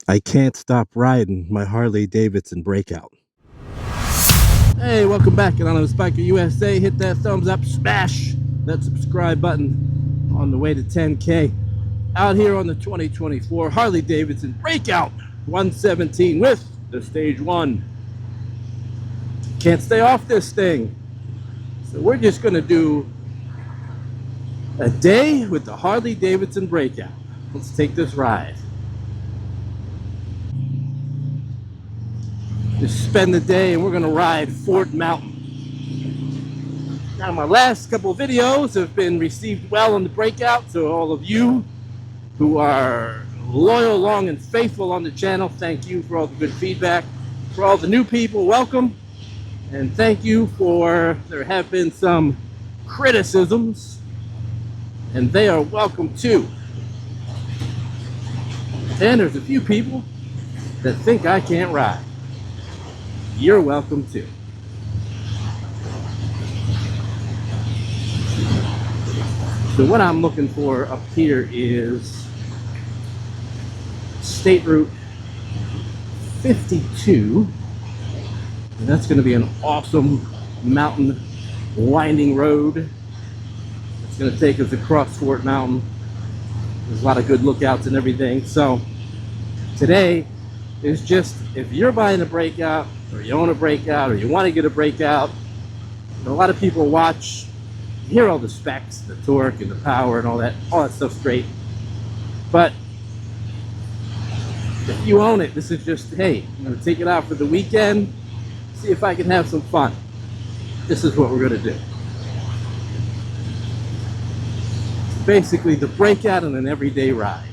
I can't stop riding my Harley Davidson Breakout. Hey, welcome back. Anonymous Biker USA. Hit that thumbs up, smash that subscribe button on the way to 10K. Out here on the 2024 Harley Davidson Breakout 117 with the Stage 1. Can't stay off this thing. So we're just going to do a day with the Harley Davidson Breakout. Let's take this ride. Just spend the day and we're going to ride Fort Mountain. Now, my last couple of videos have been received well on the Breakout, so all of you who are loyal, long, and faithful on the channel, thank you for all the good feedback. For all the new people, welcome. And thank you for, there have been some criticisms, and they are welcome too. And there's a few people that think I can't ride. You're welcome too. So what I'm looking for up here is State Route 52. And that's going to be an awesome mountain winding road. It's going to take us across Fort Mountain. There's a lot of good lookouts and everything. So today is just, if you're buying a Breakout, or you own a Breakout, or you want to get a Breakout, a lot of people watch, hear all the specs, the torque and the power and all that stuff's great. But if you own it, this is just, hey, I'm going to take it out for the weekend, see if I can have some fun. This is what we're going to do. Basically, the Breakout on an everyday ride.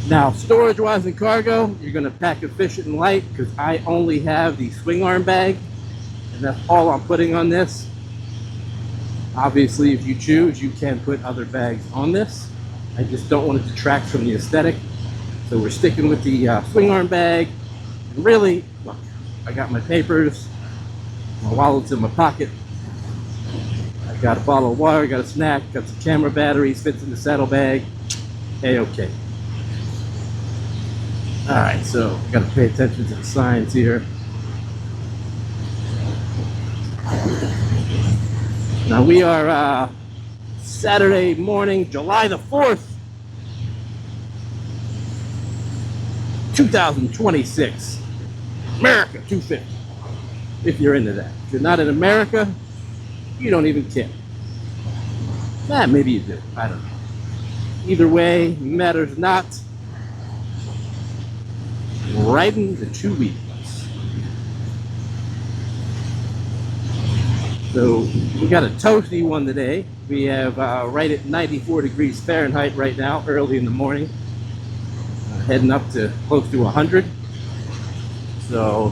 Now, storage-wise and cargo, you're going to pack efficient and light because I only have the swing arm bag, and that's all I'm putting on this. Obviously, if you choose, you can put other bags on this. I just don't want it to detract from the aesthetic. So we're sticking with the swing arm bag. And really, look, I got my papers, my wallet's in my pocket. I got a bottle of water, got a snack, got some camera batteries, fits in the saddlebag. Okay. All right, so got to pay attention to the signs here. Now we are Saturday morning, July the 4th, 2026. America 250, if you're into that. If you're not in America, you don't even care. Maybe you do, I don't know. Either way, matters not. Riding the 2 wheels. So we got a toasty one today. We have right at 94 degrees Fahrenheit right now, early in the morning. Heading up to close to 100. So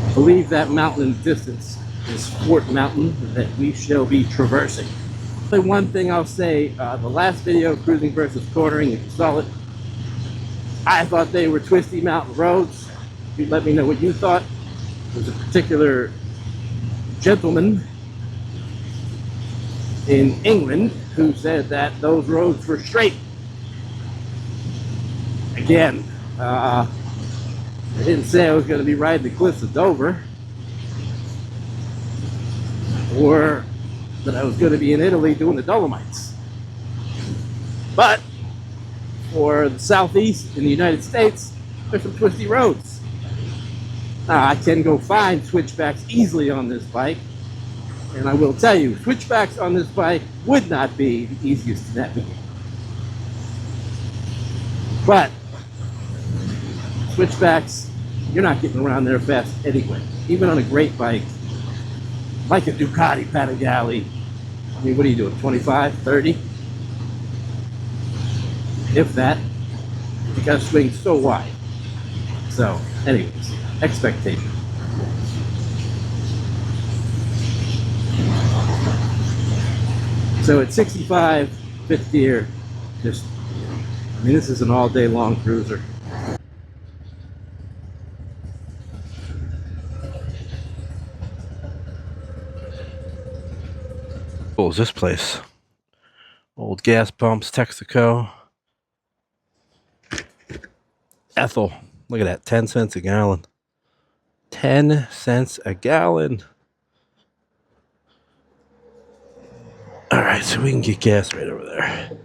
I believe that mountain in the distance is Fort Mountain that we shall be traversing. The one thing I'll say, the last video, cruising versus cornering, if you saw it, I thought they were twisty mountain roads. You let me know what you thought. There's a particular gentleman in England who said that those roads were straight. Again, I didn't say I was going to be riding the cliffs of Dover, or that I was going to be in Italy doing the Dolomites. But for the southeast in the United States, there's some twisty roads. Now, I can go find switchbacks easily on this bike, and I will tell you, switchbacks on this bike would not be the easiest to navigate. But switchbacks, you're not getting around there fast anyway. Even on a great bike, like a Ducati Panigale, I mean, what are you doing, 25, 30? If that, you gotta swing so wide. So, anyways, expectation. So at 65, fifth gear, just, I mean, this is an all day long cruiser. What was this place? Old gas pumps, Texaco. Ethel. Look at that, 10 cents a gallon. 10 cents a gallon. All right, so we can get gas right over there.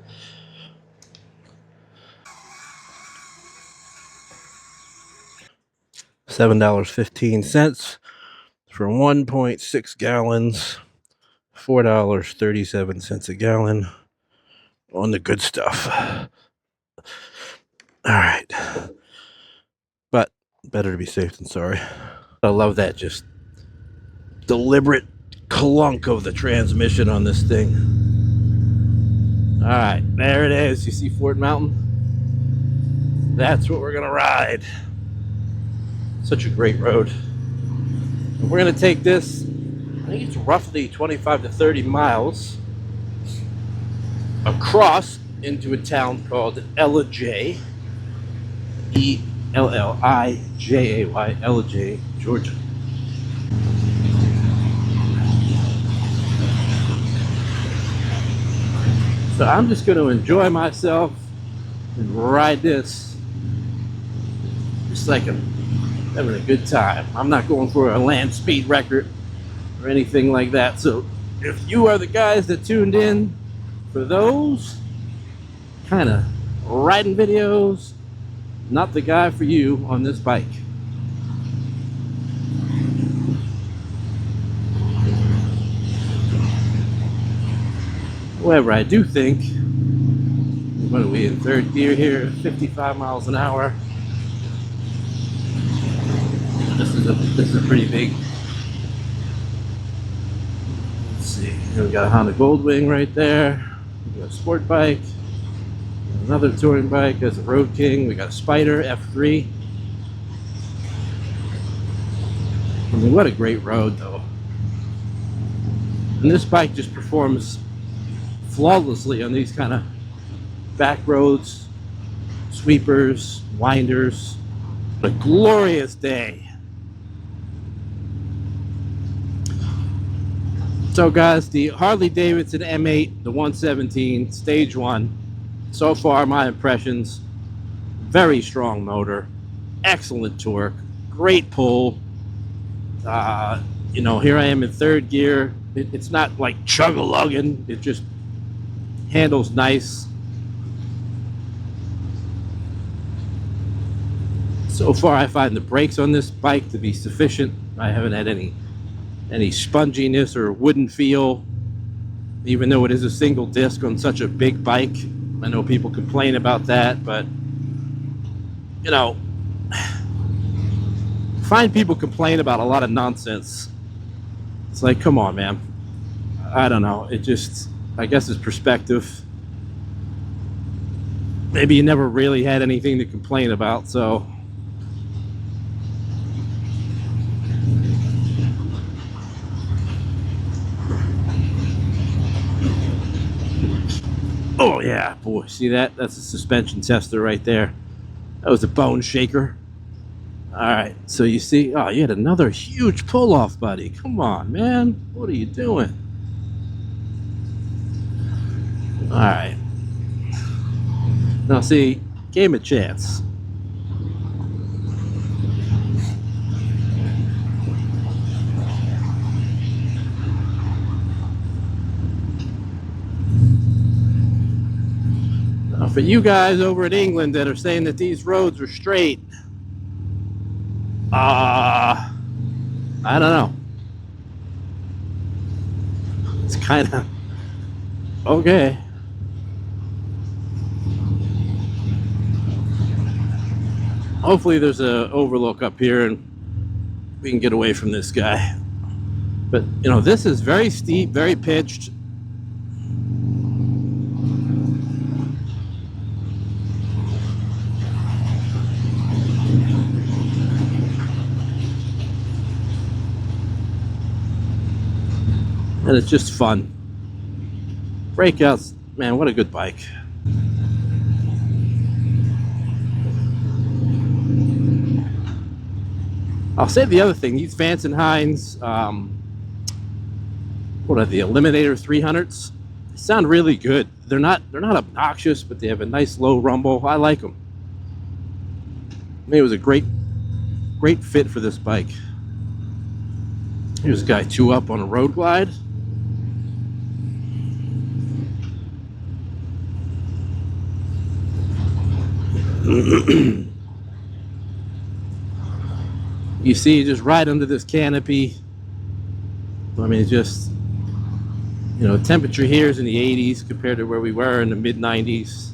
$7.15 for 1.6 gallons. $4.37 a gallon on the good stuff. All right. But better to be safe than sorry. I love that just deliberate clunk of the transmission on this thing. All right, there it is. You see Fort Mountain? That's what we're gonna ride. Such a great road. And we're gonna take this, I think it's roughly 25 to 30 miles across into a town called Ellijay, Ellijay, Ellijay, Georgia. So I'm just going to enjoy myself and ride this just like I'm having a good time. I'm not going for a land speed record or anything like that. So if you are the guys that tuned in for those kind of riding videos, not the guy for you on this bike. However, I do think, what are we in third gear here? 55 miles an hour. This is a pretty big. Let's see. Here we got a Honda Goldwing right there. We got a sport bike. Another touring bike. There's a Road King. We got a Spider F3. I mean, what a great road, though. And this bike just performs flawlessly on these kind of back roads, sweepers, winders. A glorious day. So guys, the Harley Davidson M8, the 117, stage 1. So far, my impressions, very strong motor, excellent torque, great pull. You know, here I am in third gear. It's not like chug-a-lugging. It just handles nice. So far, I find the brakes on this bike to be sufficient. I haven't had any sponginess or wooden feel, even though it is a single disc on such a big bike. I know people complain about that, but you know, I find people complain about a lot of nonsense. It's like, come on, man. I don't know. It just, I guess it's perspective. Maybe you never really had anything to complain about, so. Oh yeah, boy, see that? That's a suspension tester right there. That was a bone shaker. All right, so you see, oh, you had another huge pull-off, buddy. Come on, man. What are you doing? All right. Now, see, gave him a chance. Now, for you guys over in England that are saying that these roads are straight, I don't know. It's kind of okay. Hopefully there's a overlook up here and we can get away from this guy. But, you know, this is very steep, very pitched. And it's just fun. Breakouts, man, what a good bike. I'll say the other thing, these Vance and Hines What are the Eliminator 300s? They sound really good. They're not obnoxious, but they have a nice low rumble. I like them. I mean, it was a great fit for this bike. Here's a guy 2-up on a road glide. You see, you just ride under this canopy. I mean, it's just, you know, temperature here is in the 80s compared to where we were in the mid 90s.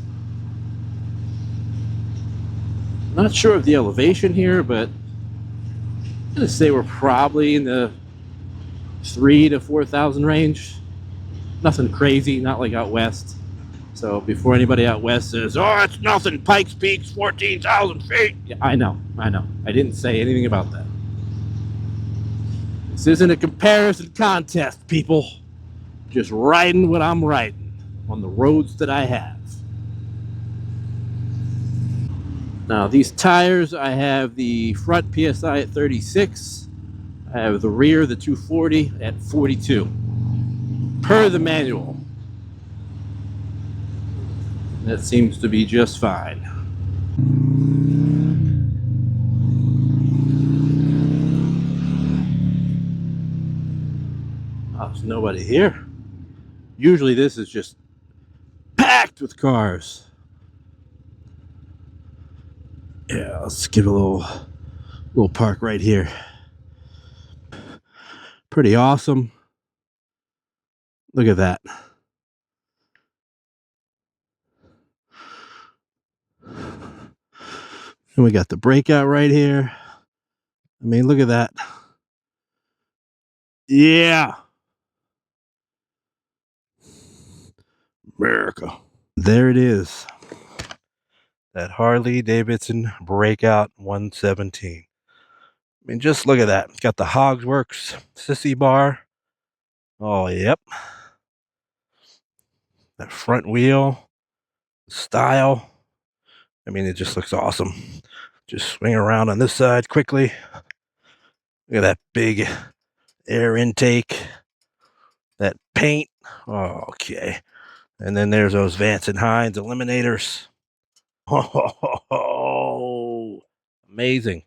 Not sure of the elevation here, but I'm gonna say we're probably in the 3,000 to 4,000 range. Nothing crazy, not like out west. So before anybody out west says, "Oh, it's nothing, Pikes Peak's 14,000 feet." Yeah, I know. I didn't say anything about that. This isn't a comparison contest, people. Just riding what I'm riding on the roads that I have. Now, these tires, I have the front PSI at 36. I have the rear, the 240, at 42. Per the manual. That seems to be just fine. Oh, there's nobody here. Usually this is just packed with cars. Yeah, let's give a little park right here. Pretty awesome. Look at that. And we got the Breakout right here. I mean, look at that. Yeah. America. There it is. That Harley Davidson Breakout 117. I mean, just look at that. It's got the Hogworkz Sissy Bar. Oh, yep. That front wheel. Style. I mean, it just looks awesome. Just swing around on this side quickly. Look at that big air intake. That paint. Oh, okay. And then there's those Vance and Hines Eliminators. Oh, amazing.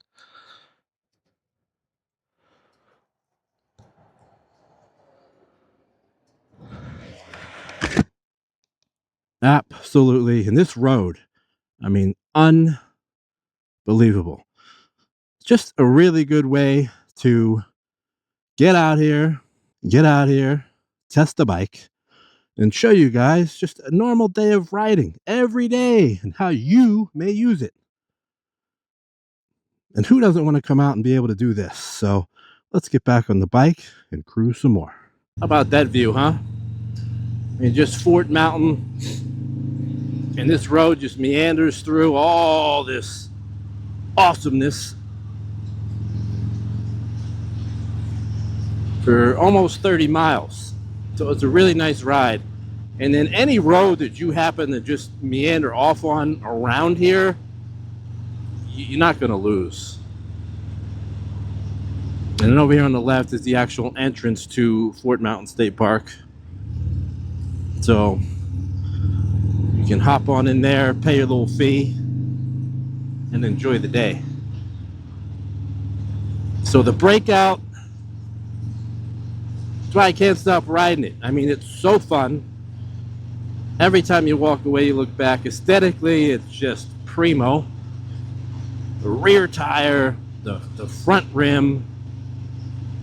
Absolutely. And this road, I mean, unbelievable. It's just a really good way to get out here, test the bike, and show you guys just a normal day of riding every day and how you may use it. And who doesn't want to come out and be able to do this? So let's get back on the bike and cruise some more. How about that view, huh? I mean, just Fort Mountain, and this road just meanders through all this awesomeness for almost 30 miles. So it's a really nice ride. And then any road that you happen to just meander off on around here, you're not going to lose. And then over here on the left is the actual entrance to Fort Mountain State Park. So you can hop on in there, pay your little fee, and enjoy the day. So the Breakout, that's why I can't stop riding it. I mean, it's so fun. Every time you walk away, you look back. Aesthetically, it's just primo. The rear tire, the front rim,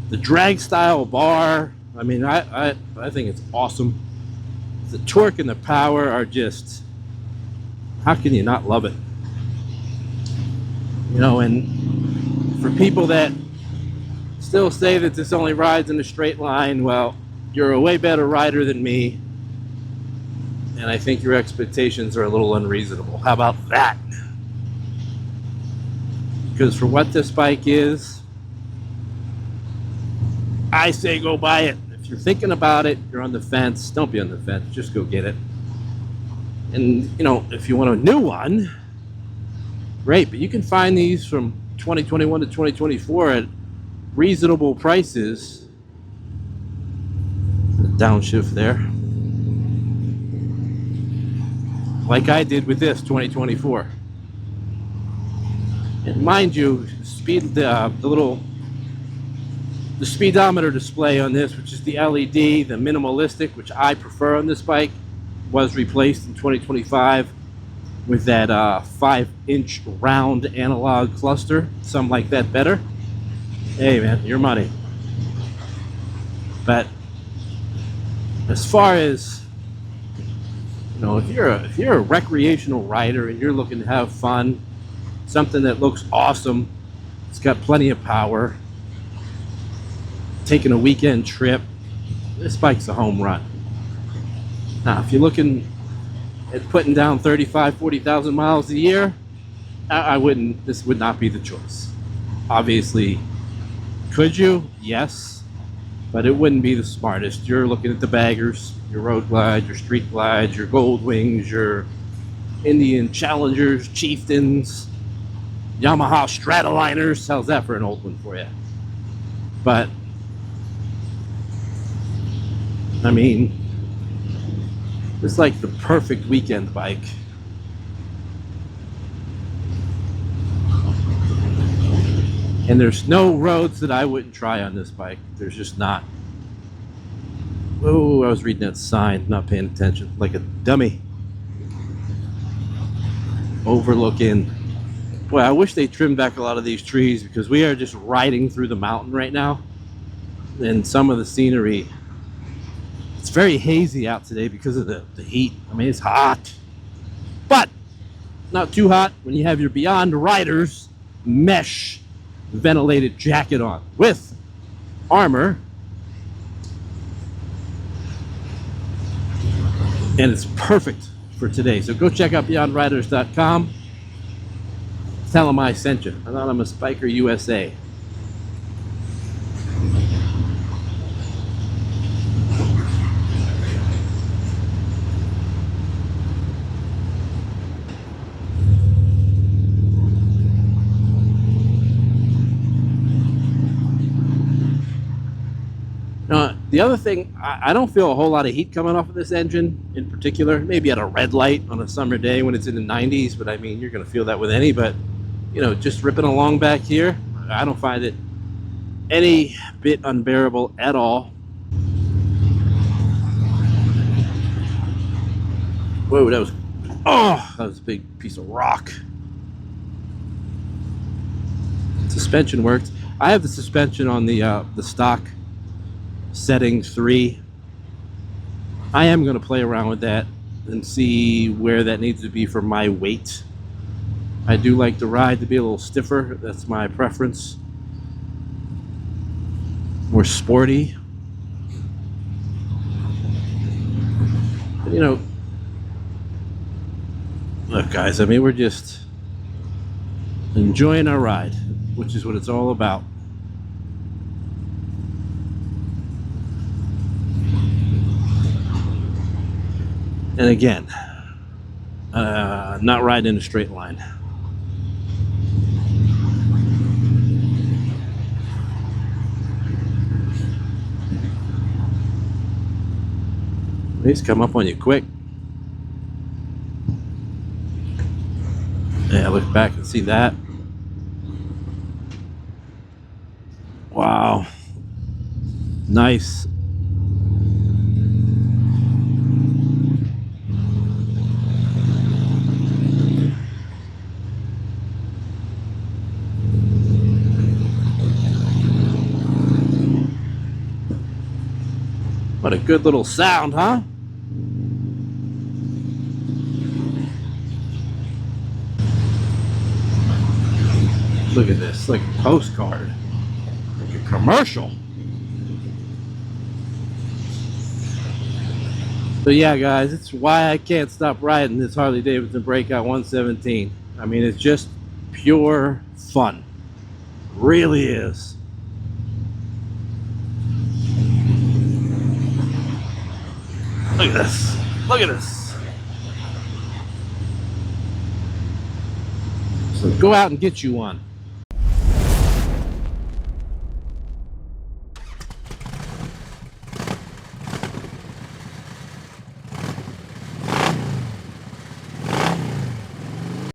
the drag style bar. I mean, I think it's awesome. The torque and the power are just, how can you not love it? You know, and for people that still say that this only rides in a straight line, well, you're a way better rider than me, and I think your expectations are a little unreasonable. How about that? Because for what this bike is, I say go buy it. If you're thinking about it, you're on the fence, don't be on the fence, just go get it. And you know, if you want a new one, great, but you can find these from 2021 to 2024 at reasonable prices Downshift there, like I did with this 2024. And mind you, the speedometer display on this, which is the LED, the minimalistic, which I prefer on this bike, was replaced in 2025 with that 5-inch round analog cluster. Some like that better. Hey man, your money. But as far as, you know, if you're a recreational rider and you're looking to have fun, something that looks awesome, it's got plenty of power, taking a weekend trip, this bike's a home run. Now, if you're looking at putting down 40,000 miles a year, this would not be the choice. Obviously, could you? Yes, but it wouldn't be the smartest. You're looking at the baggers, your road glides, your street glides, your gold wings, your Indian Challengers, Chieftains, Yamaha Stratoliners. How's that for an old one for you? But I mean, it's like the perfect weekend bike. And there's no roads that I wouldn't try on this bike. There's just not. Oh, I was reading that sign, not paying attention, like a dummy. Overlooking. Boy, I wish they trimmed back a lot of these trees, because we are just riding through the mountain right now. And some of the scenery, it's very hazy out today because of the heat. I mean, it's hot, but not too hot when you have your Beyond Riders mesh ventilated jacket on with armor. And it's perfect for today. So go check out beyondriders.com. Tell them I sent you. Anonymous Biker USA. The other thing, I don't feel a whole lot of heat coming off of this engine in particular. Maybe at a red light on a summer day when it's in the 90s, but I mean, you're going to feel that with any. But, you know, just ripping along back here, I don't find it any bit unbearable at all. Whoa, that was a big piece of rock. Suspension worked. I have the suspension on the stock setting 3. I am going to play around with that and see where that needs to be for my weight. I do like the ride to be a little stiffer. That's my preference. More sporty. But, you know, look guys, I mean, we're just enjoying our ride, which is what it's all about. And again, not riding in a straight line. These come up on you quick. Yeah, look back and see that. Wow. Nice. What a good little sound, huh? Look at this, like a postcard, like a commercial. So yeah, guys, it's why I can't stop riding this Harley Davidson Breakout 117. I mean, it's just pure fun. It really is. Look at this. Look at this. So go out and get you one.